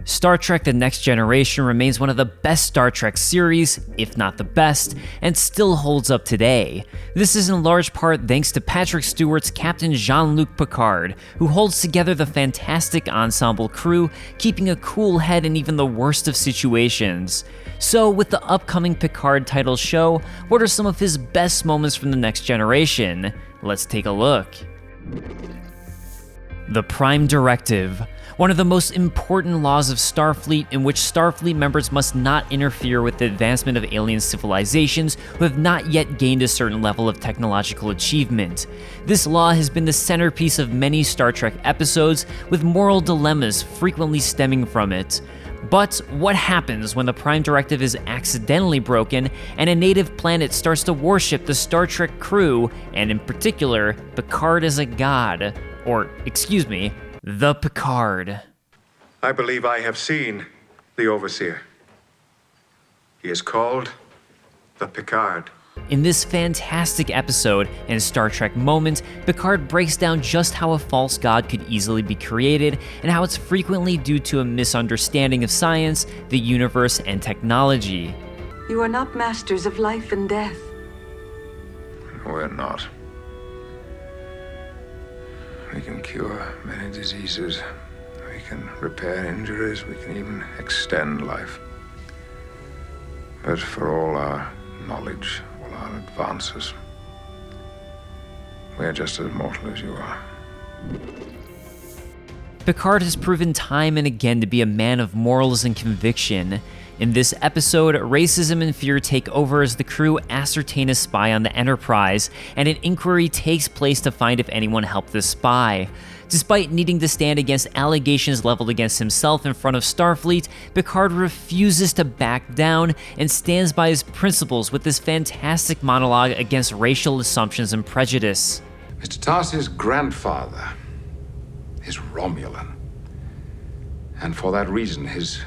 Star Trek The Next Generation remains one of the best Star Trek series, if not the best, and still holds up today. This is in large part thanks to Patrick Stewart's Captain Jean-Luc Picard, who holds together the fantastic ensemble crew, keeping a cool head in even the worst of situations. So, with the upcoming Picard title show, what are some of his best moments from The Next Generation? Let's take a look. The Prime Directive. One of the most important laws of Starfleet, in which Starfleet members must not interfere with the advancement of alien civilizations who have not yet gained a certain level of technological achievement. This law has been the centerpiece of many Star Trek episodes, with moral dilemmas frequently stemming from it. But what happens when the Prime Directive is accidentally broken and a native planet starts to worship the Star Trek crew, and in particular, Picard as a god? Or, excuse me, the Picard. I believe I have seen the Overseer. He is called the Picard. In this fantastic episode and Star Trek moment, Picard breaks down just how a false god could easily be created and how it's frequently due to a misunderstanding of science, the universe, and technology. You are not masters of life and death. We're not. We can cure many diseases, we can repair injuries, we can even extend life. But for all our knowledge, all our advances, we're just as mortal as you are. Picard has proven time and again to be a man of morals and conviction. In this episode, racism and fear take over as the crew ascertain a spy on the Enterprise, and an inquiry takes place to find if anyone helped the spy. Despite needing to stand against allegations leveled against himself in front of Starfleet, Picard refuses to back down and stands by his principles with this fantastic monologue against racial assumptions and prejudice. Mr. Tarsy's grandfather is Romulan, and for that reason his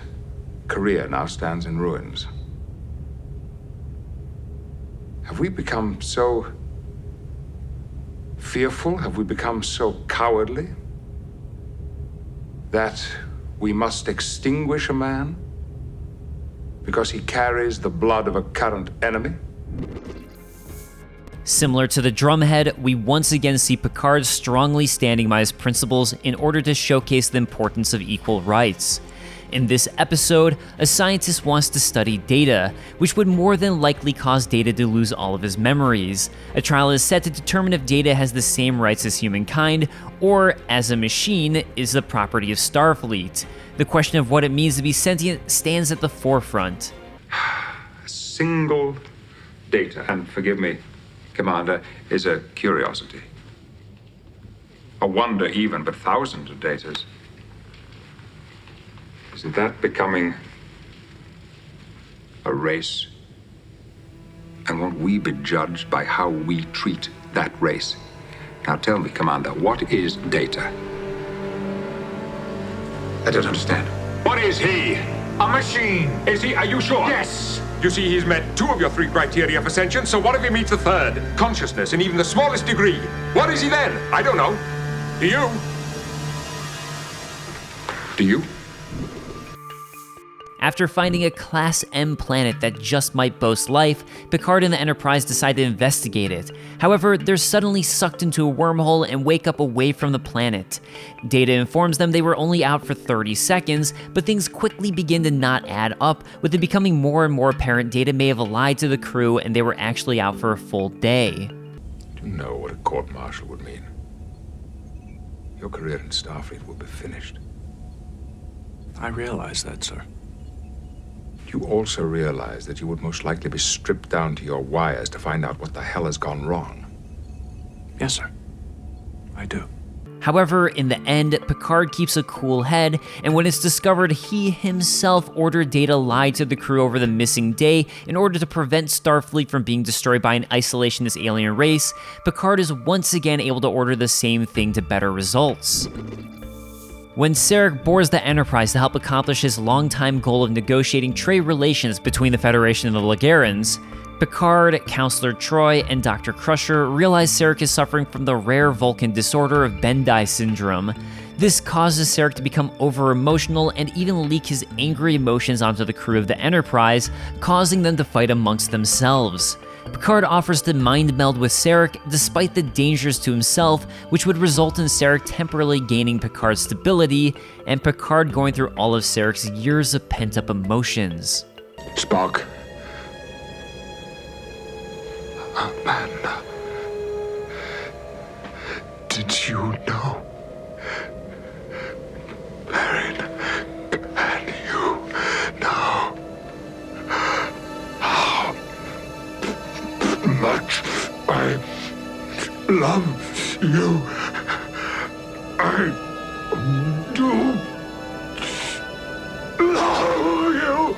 career now stands in ruins. Have we become so fearful? Have we become so cowardly that we must extinguish a man because he carries the blood of a current enemy? Similar to the Drumhead, we once again see Picard strongly standing by his principles in order to showcase the importance of equal rights. In this episode, a scientist wants to study Data, which would more than likely cause Data to lose all of his memories. A trial is set to determine if Data has the same rights as humankind, or, as a machine, is the property of Starfleet. The question of what it means to be sentient stands at the forefront. A single Data, and forgive me, Commander, is a curiosity. A wonder even, but thousands of Datas. Isn't that becoming a race? And won't we be judged by how we treat that race? Now tell me, Commander, what is Data? I don't understand. What is he? A machine. Is he? Are you sure? Yes. You see, he's met 2 of your 3 criteria for sentience, so what if he meets the 3rd? Consciousness in even the smallest degree. What is he then? I don't know. Do you? Do you? After finding a Class M planet that just might boast life, Picard and the Enterprise decide to investigate it. However, they're suddenly sucked into a wormhole and wake up away from the planet. Data informs them they were only out for 30 seconds, but things quickly begin to not add up, with it becoming more and more apparent Data may have lied to the crew and they were actually out for a full day. Do you know what a court-martial would mean? Your career in Starfleet will be finished. I realize that, sir. You also realize that you would most likely be stripped down to your wires to find out what the hell has gone wrong. Yes, sir. I do. However, in the end, Picard keeps a cool head, and when it's discovered he himself ordered Data lie to the crew over the missing day in order to prevent Starfleet from being destroyed by an isolationist alien race, Picard is once again able to order the same thing to better results. When Sarek boards the Enterprise to help accomplish his longtime goal of negotiating trade relations between the Federation and the Lagerans, Picard, Counselor Troy, and Dr. Crusher realize Sarek is suffering from the rare Vulcan disorder of Bendii syndrome. This causes Sarek to become over-emotional and even leak his angry emotions onto the crew of the Enterprise, causing them to fight amongst themselves. Picard offers to mind meld with Sarek despite the dangers to himself, which would result in Sarek temporarily gaining Picard's stability, and Picard going through all of Sarek's years of pent-up emotions. Spock. Amanda. Did you know? Perrin, and you know how much I love you. I do love you.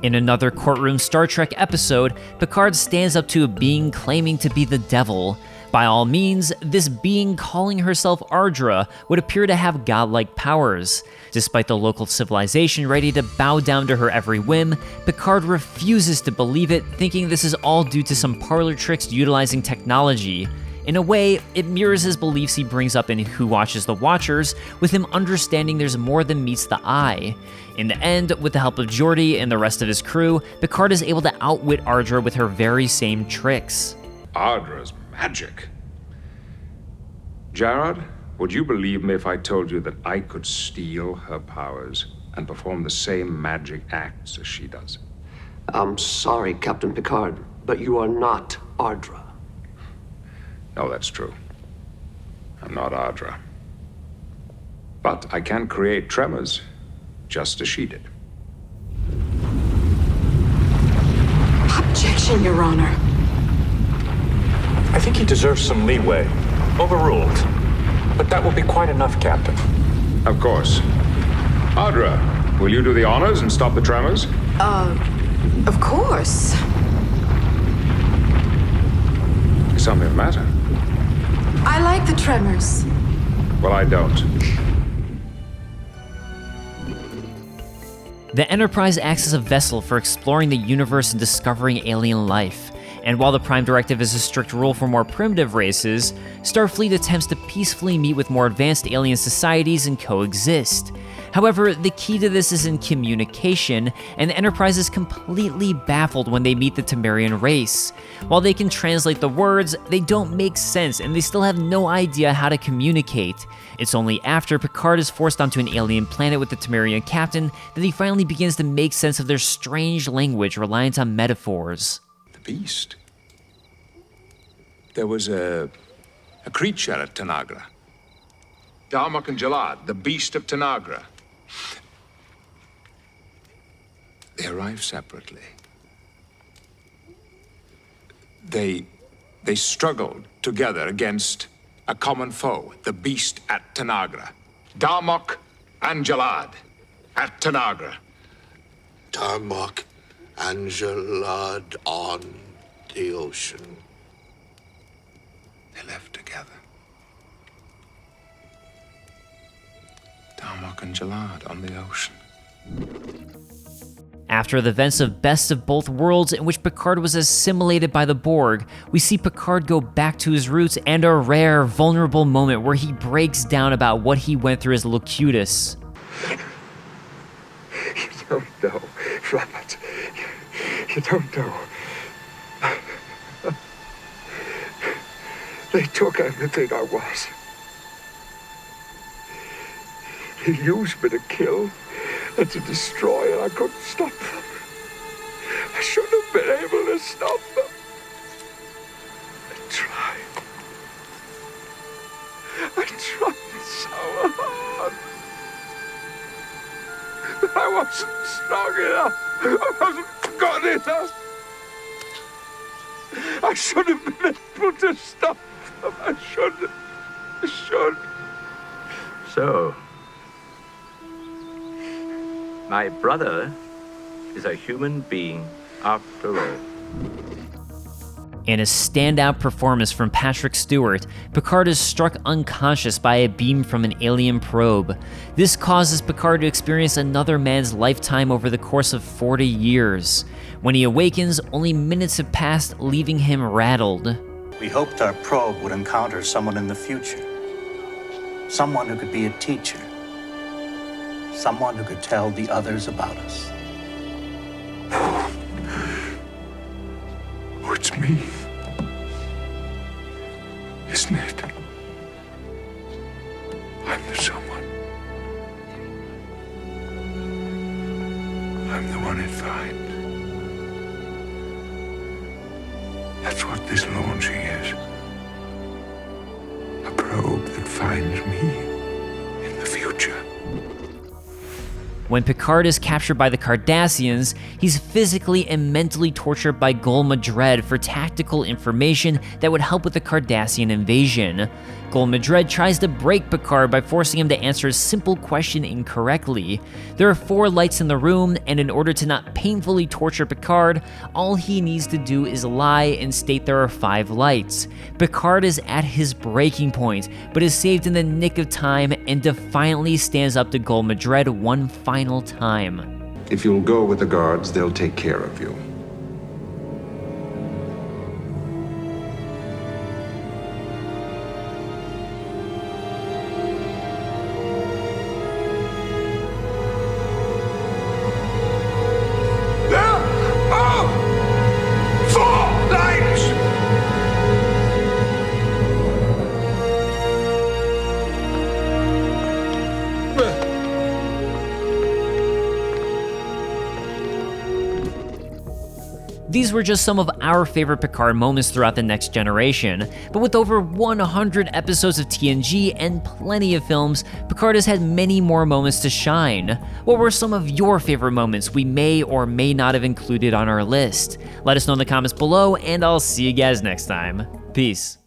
In another courtroom Star Trek episode, Picard stands up to a being claiming to be the devil. By all means, this being calling herself Ardra would appear to have godlike powers. Despite the local civilization ready to bow down to her every whim, Picard refuses to believe it, thinking this is all due to some parlor tricks utilizing technology. In a way, it mirrors his beliefs he brings up in Who Watches the Watchers, with him understanding there's more than meets the eye. In the end, with the help of Geordi and the rest of his crew, Picard is able to outwit Ardra with her very same tricks. Ardra's magic. Jarrod, would you believe me if I told you that I could steal her powers and perform the same magic acts as she does? I'm sorry, Captain Picard, but you are not Ardra. No, that's true. I'm not Ardra. But I can create tremors, just as she did. Objection, Your Honor. I think he deserves some leeway. Overruled. But that will be quite enough, Captain. Of course. Ardra, will you do the honors and stop the tremors? Of course. Is something the matter? I like the tremors. Well, I don't. The Enterprise acts as a vessel for exploring the universe and discovering alien life. And while the Prime Directive is a strict rule for more primitive races, Starfleet attempts to peacefully meet with more advanced alien societies and coexist. However, the key to this is in communication, and the Enterprise is completely baffled when they meet the Temerian race. While they can translate the words, they don't make sense, and they still have no idea how to communicate. It's only after Picard is forced onto an alien planet with the Temerian captain that he finally begins to make sense of their strange language reliant on metaphors. The beast. There was a creature at Tanagra. Darmok and Jalad, the beast of Tanagra. They arrived separately. They struggled together against a common foe, the beast at Tanagra. Darmok and Jalad at Tanagra. Darmok and Jalad on the ocean. They left together. Darmok and Jalad on the ocean. After the events of Best of Both Worlds, in which Picard was assimilated by the Borg, we see Picard go back to his roots and a rare, vulnerable moment where he breaks down about what he went through as Locutus. You don't know, Robert. You don't know. They took everything I was. They used me to kill and to destroy, and I couldn't stop them. I should have been able to stop them. I tried. I tried so hard. But I wasn't strong enough. I wasn't good enough. I should have been able to stop them. I should. So, my brother is a human being after all. In a standout performance from Patrick Stewart, Picard is struck unconscious by a beam from an alien probe. This causes Picard to experience another man's lifetime over the course of 40 years. When he awakens, only minutes have passed, leaving him rattled. We hoped our probe would encounter someone in the future. Someone who could be a teacher. Someone who could tell the others about us. Oh, it's me. Isn't it? I'm the someone. I'm the one it finds. That's what this launching is. A probe that finds me in the future. When Picard is captured by the Cardassians, he's physically and mentally tortured by Gul Madred for tactical information that would help with the Cardassian invasion. Gul Madred tries to break Picard by forcing him to answer a simple question incorrectly. There are 4 lights in the room, and in order to not painfully torture Picard, all he needs to do is lie and state there are 5 lights. Picard is at his breaking point, but is saved in the nick of time and defiantly stands up to Gul Madred one final time. If you'll go with the guards, they'll take care of you. These were just some of our favorite Picard moments throughout The Next Generation, but with over 100 episodes of TNG and plenty of films, Picard has had many more moments to shine. What were some of your favorite moments we may or may not have included on our list? Let us know in the comments below, and I'll see you guys next time. Peace.